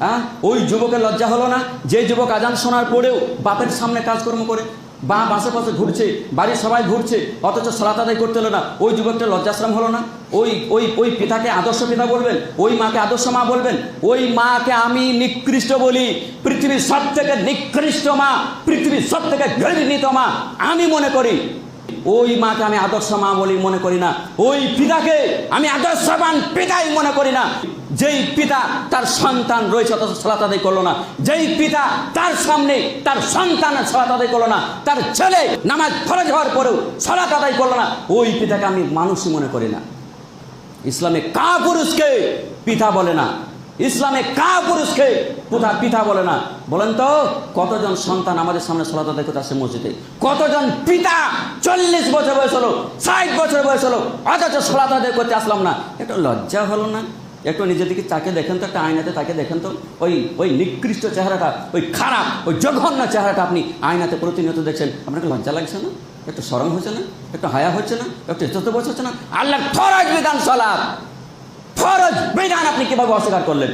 হ্যাঁ, ওই যুবকের লজ্জা হলো না যে যুবক আজান শোনার পরেও বাপের সামনে কাজকর্ম করে, বা আশেপাশে ঘুরছে, বাড়ির সবাই ঘুরছে, অথচ সালাত আদায় করতে হলো না? ওই যুবকটা লজ্জাশ্রম হলো না? ওই ওই ওই পিতাকে আদর্শ পিতা বলবেন, ওই মাকে আদর্শ মা বলবেন? ওই মাকে আমি নিকৃষ্ট বলি, পৃথিবীর সব থেকে নিকৃষ্ট মা, পৃথিবীর সব থেকে ঘৃণিত মা আমি মনে করি। ওই মাকে আমি আদর্শ মা বলি মনে করি না, ওই পিতাকে আমি আদর্শবান পিতাই মনে করি না। যেই পিতা তার সন্তান রয়েছে অথচ সালাত আদায় করলো না, যেই পিতা তার সামনে তার সন্তানের সালাত আদায় করলো না, তার ছেলে নামাজ ফরজ হওয়ার পরেও সালাত আদায় করলো না, ওই পিতাকে আমি মানুষই মনে করি না। ইসলামে কাপুরুষকে পিতা বলে না, ইসলামে কাপুরুষকে পিতা বলে না। বলেন তো কতজন সন্তান আমাদের সামনে সালাত আদায় করতে আসে মসজিদে? কতজন পিতা 40 বছর বয়স হলো, 60 বছর বয়স হলো, অথচ সালাত আদায় করতে আসলাম না? একটু লজ্জা হলো না? একটু নিজের দিকে তাকে দেখেন তো, একটা আয়নাতে তাকে দেখেন তো। ওই নিকৃষ্ট চেহারাটা, ওই খারাপ, ওই জঘন্য চেহারাটা আপনি আয়নাতে প্রতিনিয়ত দেখছেন, আপনাকে লজ্জা লাগছে না? একটু শরম হচ্ছে না? একটু হায়া হচ্ছে না? একটু ইজ্জত বোধ হচ্ছে না? আল্লাহর ফরজ বিধান সালাত, ফরজ বিধান আপনি কিভাবে অস্বীকার করলেন?